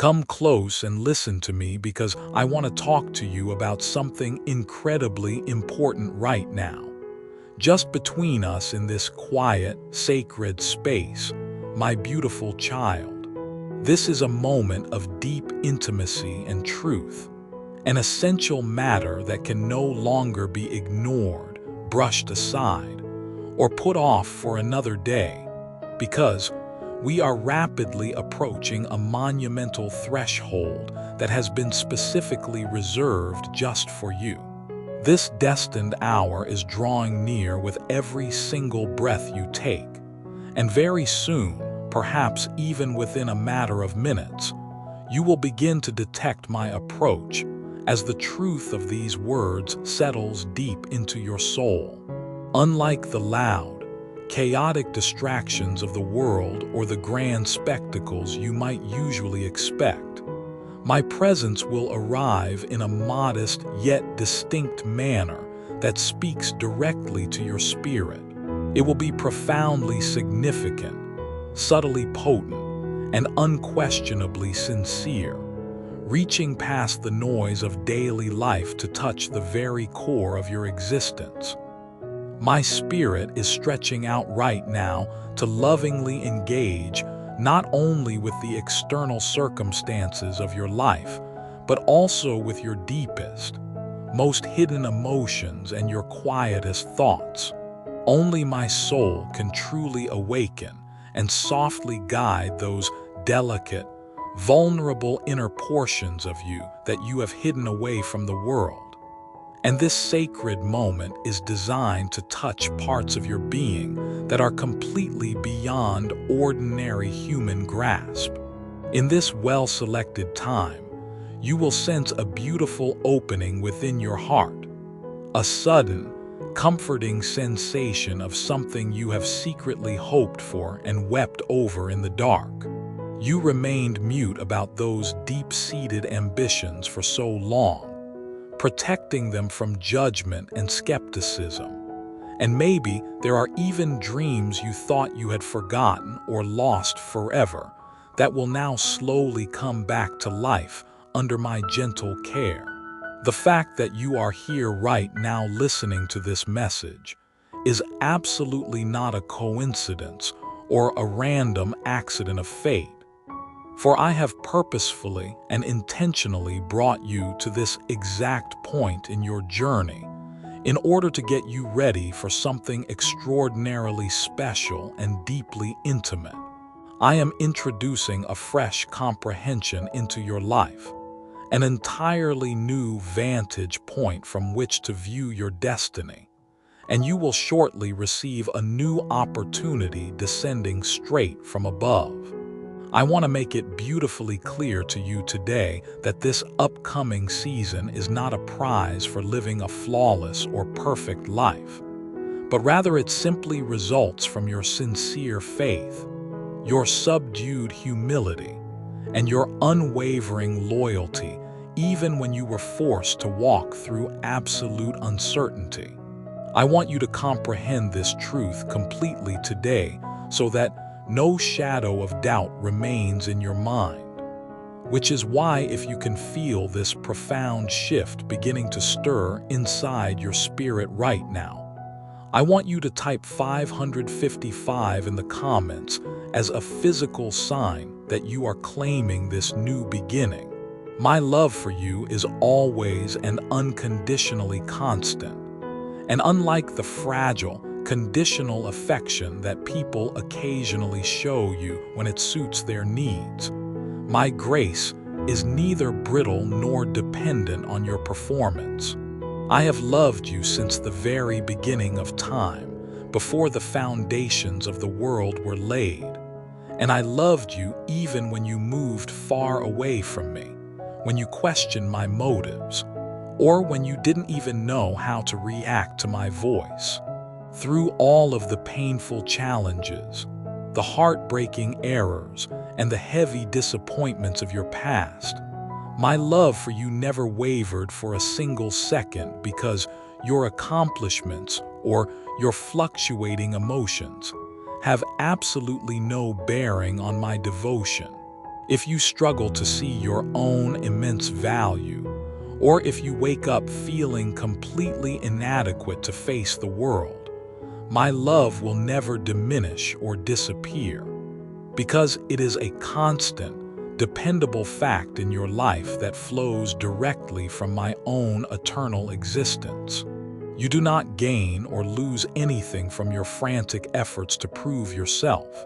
Come close and listen to me because I want to talk to you about something incredibly important right now. Just between us in this quiet, sacred space, my beautiful child. This is a moment of deep intimacy and truth, an essential matter that can no longer be ignored, brushed aside, or put off for another day, because we are rapidly approaching a monumental threshold that has been specifically reserved just for you. This destined hour is drawing near with every single breath you take, and very soon, perhaps even within a matter of minutes, you will begin to detect my approach as the truth of these words settles deep into your soul. Unlike the loud, chaotic distractions of the world or the grand spectacles you might usually expect, my presence will arrive in a modest yet distinct manner that speaks directly to your spirit. It will be profoundly significant, subtly potent, and unquestionably sincere, reaching past the noise of daily life to touch the very core of your existence. My spirit is stretching out right now to lovingly engage not only with the external circumstances of your life, but also with your deepest, most hidden emotions and your quietest thoughts. Only my soul can truly awaken and softly guide those delicate, vulnerable inner portions of you that you have hidden away from the world. And this sacred moment is designed to touch parts of your being that are completely beyond ordinary human grasp. In this well-selected time, you will sense a beautiful opening within your heart, a sudden, comforting sensation of something you have secretly hoped for and wept over in the dark. You remained mute about those deep-seated ambitions for so long, protecting them from judgment and skepticism. And maybe there are even dreams you thought you had forgotten or lost forever that will now slowly come back to life under my gentle care. The fact that you are here right now listening to this message is absolutely not a coincidence or a random accident of fate. For I have purposefully and intentionally brought you to this exact point in your journey in order to get you ready for something extraordinarily special and deeply intimate. I am introducing a fresh comprehension into your life, an entirely new vantage point from which to view your destiny, and you will shortly receive a new opportunity descending straight from above. I want to make it beautifully clear to you today that this upcoming season is not a prize for living a flawless or perfect life, but rather it simply results from your sincere faith, your subdued humility, and your unwavering loyalty, even when you were forced to walk through absolute uncertainty. I want you to comprehend this truth completely today so that no shadow of doubt remains in your mind, which is why if you can feel this profound shift beginning to stir inside your spirit right now, I want you to type 555 in the comments as a physical sign that you are claiming this new beginning. My love for you is always and unconditionally constant, and unlike the fragile, conditional affection that people occasionally show you when it suits their needs, my grace is neither brittle nor dependent on your performance. I have loved you since the very beginning of time, before the foundations of the world were laid. And I loved you even when you moved far away from me, when you questioned my motives, or when you didn't even know how to react to my voice. Through all of the painful challenges, the heartbreaking errors, and the heavy disappointments of your past, my love for you never wavered for a single second because your accomplishments or your fluctuating emotions have absolutely no bearing on my devotion. If you struggle to see your own immense value, or if you wake up feeling completely inadequate to face the world, my love will never diminish or disappear, because it is a constant, dependable fact in your life that flows directly from my own eternal existence. You do not gain or lose anything from your frantic efforts to prove yourself,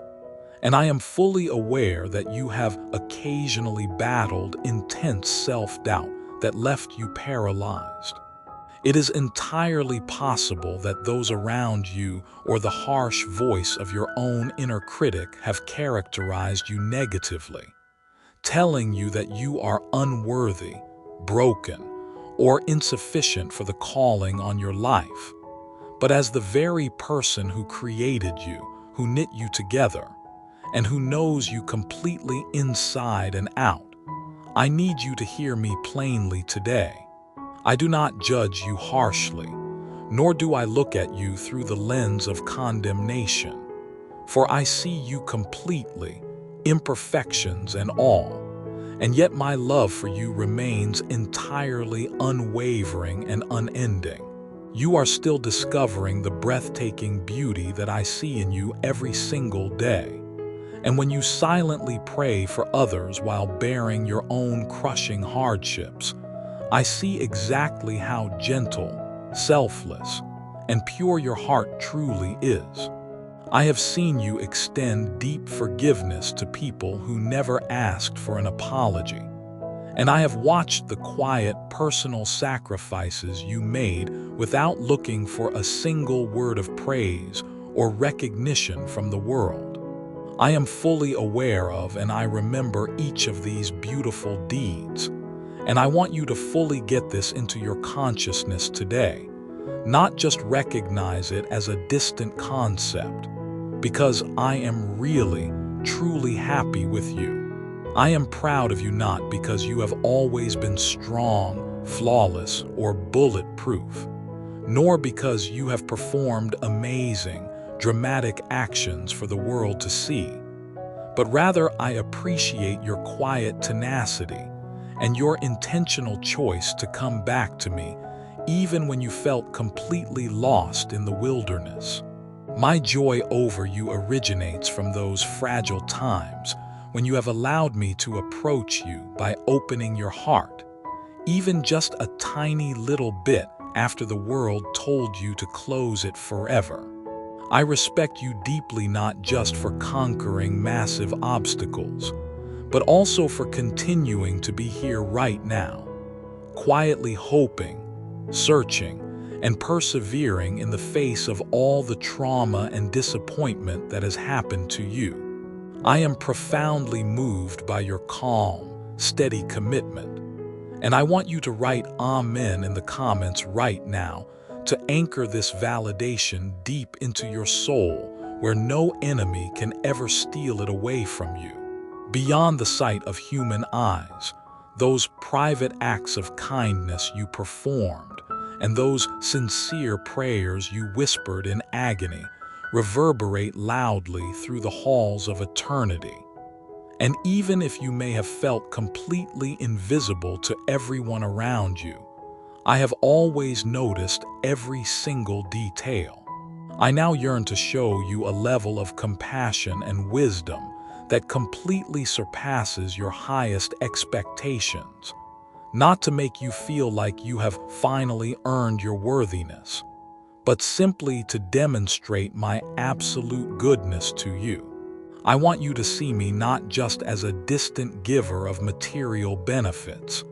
and I am fully aware that you have occasionally battled intense self-doubt that left you paralyzed. It is entirely possible that those around you or the harsh voice of your own inner critic have characterized you negatively, telling you that you are unworthy, broken, or insufficient for the calling on your life. But as the very person who created you, who knit you together, and who knows you completely inside and out, I need you to hear me plainly today. I do not judge you harshly, nor do I look at you through the lens of condemnation, for I see you completely, imperfections and all, and yet my love for you remains entirely unwavering and unending. You are still discovering the breathtaking beauty that I see in you every single day. And when you silently pray for others while bearing your own crushing hardships, I see exactly how gentle, selfless, and pure your heart truly is. I have seen you extend deep forgiveness to people who never asked for an apology. And I have watched the quiet, personal sacrifices you made without looking for a single word of praise or recognition from the world. I am fully aware of and I remember each of these beautiful deeds, and I want you to fully get this into your consciousness today, not just recognize it as a distant concept, because I am really, truly happy with you. I am proud of you not because you have always been strong, flawless, or bulletproof, nor because you have performed amazing, dramatic actions for the world to see, but rather I appreciate your quiet tenacity and your intentional choice to come back to me even when you felt completely lost in the wilderness. My joy over you originates from those fragile times when you have allowed me to approach you by opening your heart, even just a tiny little bit after the world told you to close it forever. I respect you deeply not just for conquering massive obstacles, but also for continuing to be here right now, quietly hoping, searching, and persevering in the face of all the trauma and disappointment that has happened to you. I am profoundly moved by your calm, steady commitment, and I want you to write Amen in the comments right now to anchor this validation deep into your soul where no enemy can ever steal it away from you. Beyond the sight of human eyes, those private acts of kindness you performed and those sincere prayers you whispered in agony reverberate loudly through the halls of eternity. And even if you may have felt completely invisible to everyone around you, I have always noticed every single detail. I now yearn to show you a level of compassion and wisdom that completely surpasses your highest expectations, not to make you feel like you have finally earned your worthiness, but simply to demonstrate my absolute goodness to you. I want you to see me not just as a distant giver of material benefits,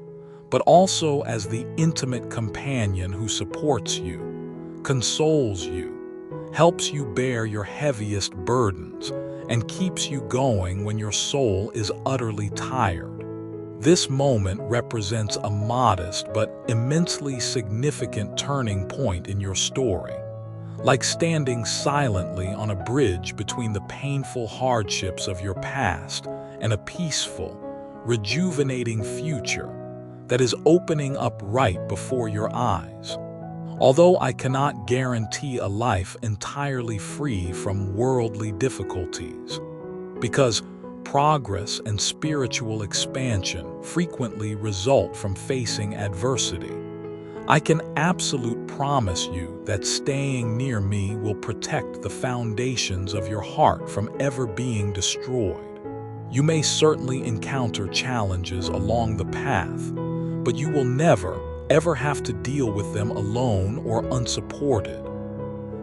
but also as the intimate companion who supports you, consoles you, helps you bear your heaviest burdens, and keeps you going when your soul is utterly tired. This moment represents a modest but immensely significant turning point in your story, like standing silently on a bridge between the painful hardships of your past and a peaceful, rejuvenating future that is opening up right before your eyes. Although I cannot guarantee a life entirely free from worldly difficulties, because progress and spiritual expansion frequently result from facing adversity. I can absolutely promise you that staying near me will protect the foundations of your heart from ever being destroyed. You may certainly encounter challenges along the path, but you will never, ever have to deal with them alone or unsupported.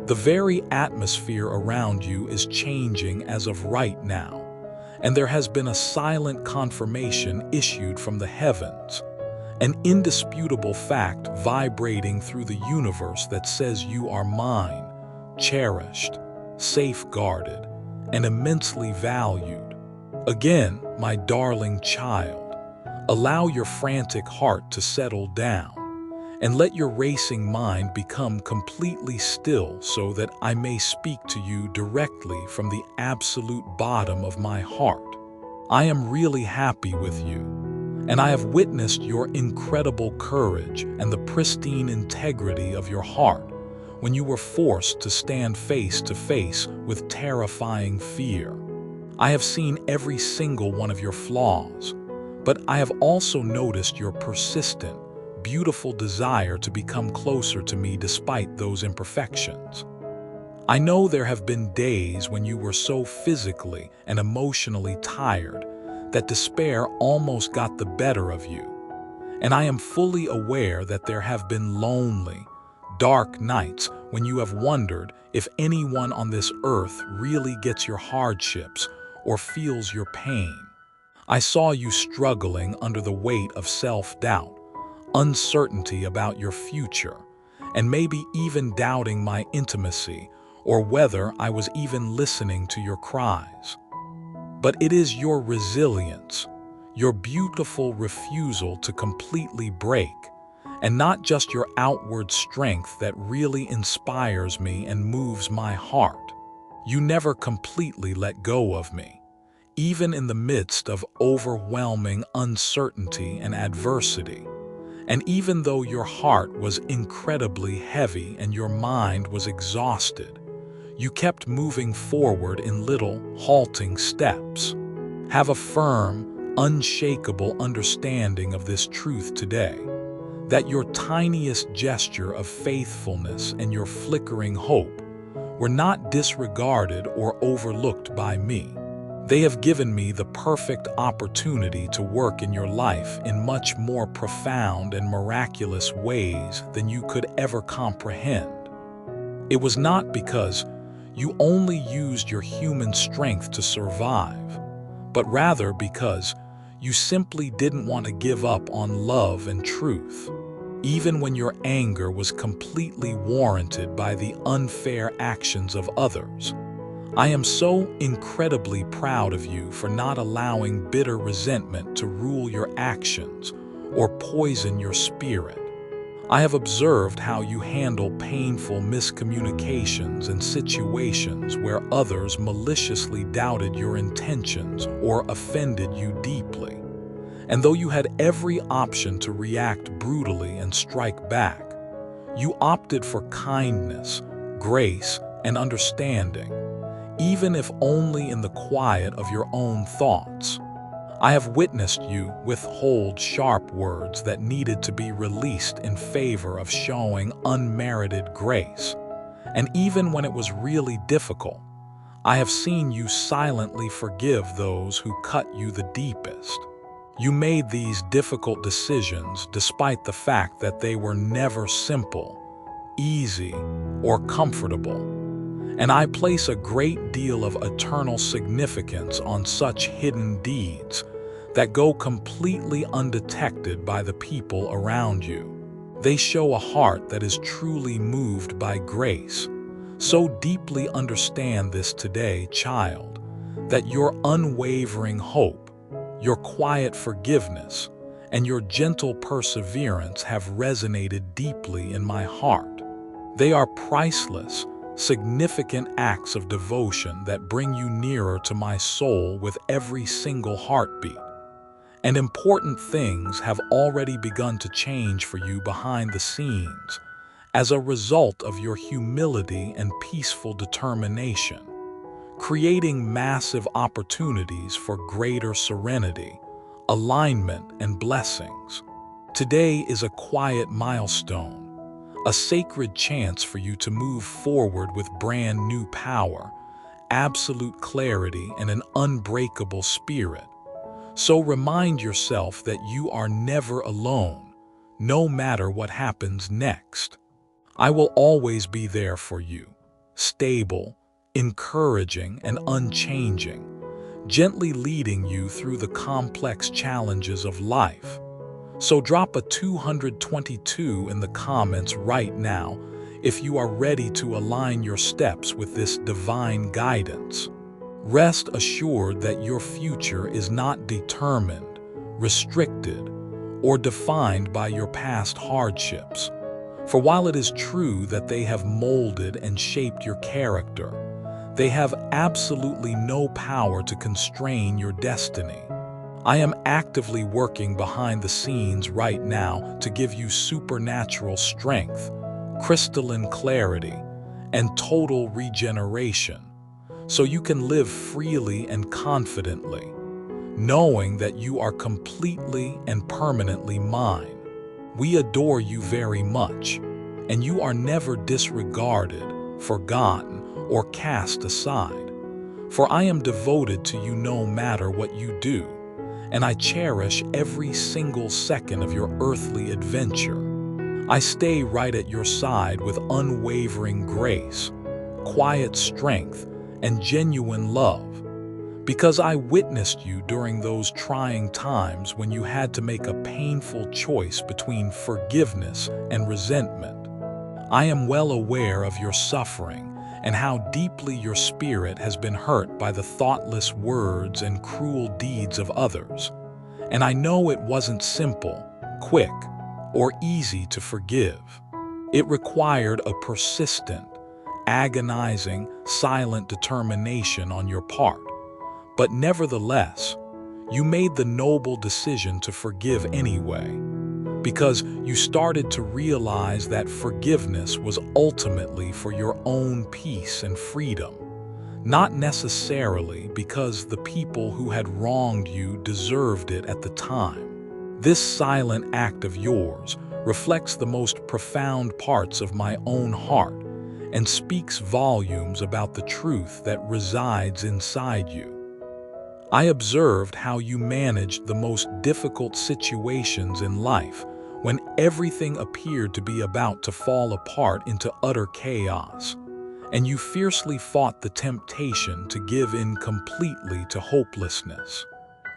The very atmosphere around you is changing as of right now, and there has been a silent confirmation issued from the heavens, an indisputable fact vibrating through the universe that says you are mine, cherished, safeguarded, and immensely valued. Again, my darling child, allow your frantic heart to settle down, and let your racing mind become completely still so that I may speak to you directly from the absolute bottom of my heart. I am really happy with you, and I have witnessed your incredible courage and the pristine integrity of your heart when you were forced to stand face to face with terrifying fear. I have seen every single one of your flaws, but I have also noticed your persistent, beautiful desire to become closer to me despite those imperfections. I know there have been days when you were so physically and emotionally tired that despair almost got the better of you. And I am fully aware that there have been lonely, dark nights when you have wondered if anyone on this earth really gets your hardships or feels your pain. I saw you struggling under the weight of self-doubt, uncertainty about your future, and maybe even doubting my intimacy or whether I was even listening to your cries. But it is your resilience, your beautiful refusal to completely break, and not just your outward strength that really inspires me and moves my heart. You never completely let go of me, even in the midst of overwhelming uncertainty and adversity. And even though your heart was incredibly heavy and your mind was exhausted, you kept moving forward in little, halting steps. Have a firm, unshakable understanding of this truth today, that your tiniest gesture of faithfulness and your flickering hope were not disregarded or overlooked by me. They have given me the perfect opportunity to work in your life in much more profound and miraculous ways than you could ever comprehend. It was not because you only used your human strength to survive, but rather because you simply didn't want to give up on love and truth, even when your anger was completely warranted by the unfair actions of others. I am so incredibly proud of you for not allowing bitter resentment to rule your actions or poison your spirit. I have observed how you handle painful miscommunications and situations where others maliciously doubted your intentions or offended you deeply. And though you had every option to react brutally and strike back, you opted for kindness, grace, and understanding, even if only in the quiet of your own thoughts. I have witnessed you withhold sharp words that needed to be released in favor of showing unmerited grace. And even when it was really difficult, I have seen you silently forgive those who cut you the deepest. You made these difficult decisions despite the fact that they were never simple, easy, or comfortable. And I place a great deal of eternal significance on such hidden deeds that go completely undetected by the people around you. They show a heart that is truly moved by grace. So deeply understand this today, child, that your unwavering hope, your quiet forgiveness, and your gentle perseverance have resonated deeply in my heart. They are priceless, significant acts of devotion that bring you nearer to my soul with every single heartbeat. And important things have already begun to change for you behind the scenes as a result of your humility and peaceful determination. creating massive opportunities for greater serenity, alignment, and blessings. Today is a quiet milestone, a sacred chance for you to move forward with brand new power, absolute clarity, and an unbreakable spirit. So remind yourself that you are never alone, no matter what happens next. I will always be there for you, stable, encouraging, and unchanging, gently leading you through the complex challenges of life. So drop a 222 in the comments right now if you are ready to align your steps with this divine guidance. Rest assured that your future is not determined, restricted, or defined by your past hardships. For while it is true that they have molded and shaped your character, they have absolutely no power to constrain your destiny. I am actively working behind the scenes right now to give you supernatural strength, crystalline clarity, and total regeneration, so you can live freely and confidently, knowing that you are completely and permanently mine. We adore you very much, and you are never disregarded, forgotten, or cast aside. For I am devoted to you no matter what you do, and I cherish every single second of your earthly adventure. I stay right at your side with unwavering grace, quiet strength, and genuine love, because I witnessed you during those trying times when you had to make a painful choice between forgiveness and resentment. I am well aware of your suffering and how deeply your spirit has been hurt by the thoughtless words and cruel deeds of others. And I know it wasn't simple, quick, or easy to forgive. It required a persistent, agonizing, silent determination on your part. But nevertheless, you made the noble decision to forgive anyway, because you started to realize that forgiveness was ultimately for your own peace and freedom, not necessarily because the people who had wronged you deserved it at the time. This silent act of yours reflects the most profound parts of my own heart and speaks volumes about the truth that resides inside you. I observed how you managed the most difficult situations in life when everything appeared to be about to fall apart into utter chaos, and you fiercely fought the temptation to give in completely to hopelessness.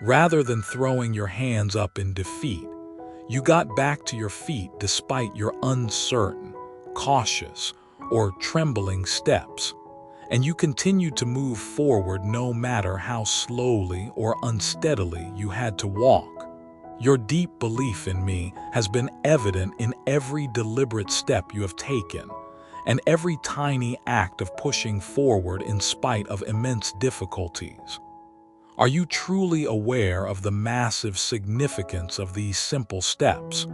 Rather than throwing your hands up in defeat, you got back to your feet despite your uncertain, cautious, or trembling steps, and you continued to move forward no matter how slowly or unsteadily you had to walk. Your deep belief in me has been evident in every deliberate step you have taken, and every tiny act of pushing forward in spite of immense difficulties. Are you truly aware of the massive significance of these simple steps?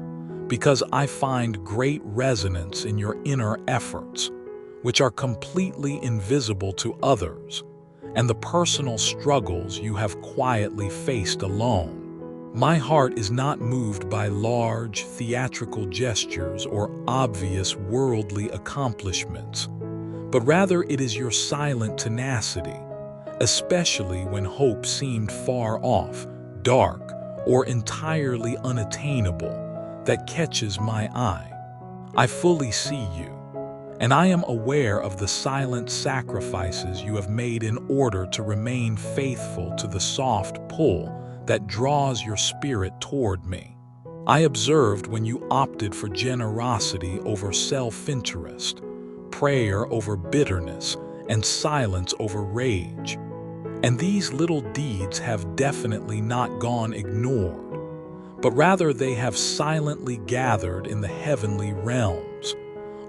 Because I find great resonance in your inner efforts, which are completely invisible to others, and the personal struggles you have quietly faced alone. My heart is not moved by large, theatrical gestures or obvious worldly accomplishments, but rather it is your silent tenacity, especially when hope seemed far off, dark, or entirely unattainable, that catches my eye. I fully see you, and I am aware of the silent sacrifices you have made in order to remain faithful to the soft pull that draws your spirit toward me. I observed when you opted for generosity over self-interest, prayer over bitterness, and silence over rage. And these little deeds have definitely not gone ignored, but rather they have silently gathered in the heavenly realms,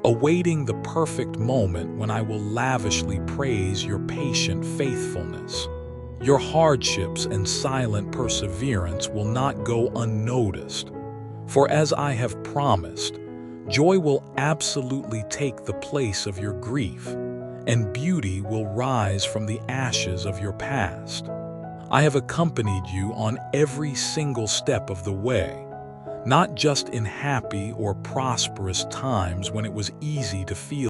awaiting the perfect moment when I will lavishly praise your patient faithfulness. Your hardships and silent perseverance will not go unnoticed, for as I have promised, joy will absolutely take the place of your grief, and beauty will rise from the ashes of your past. I have accompanied you on every single step of the way, not just in happy or prosperous times when it was easy to feel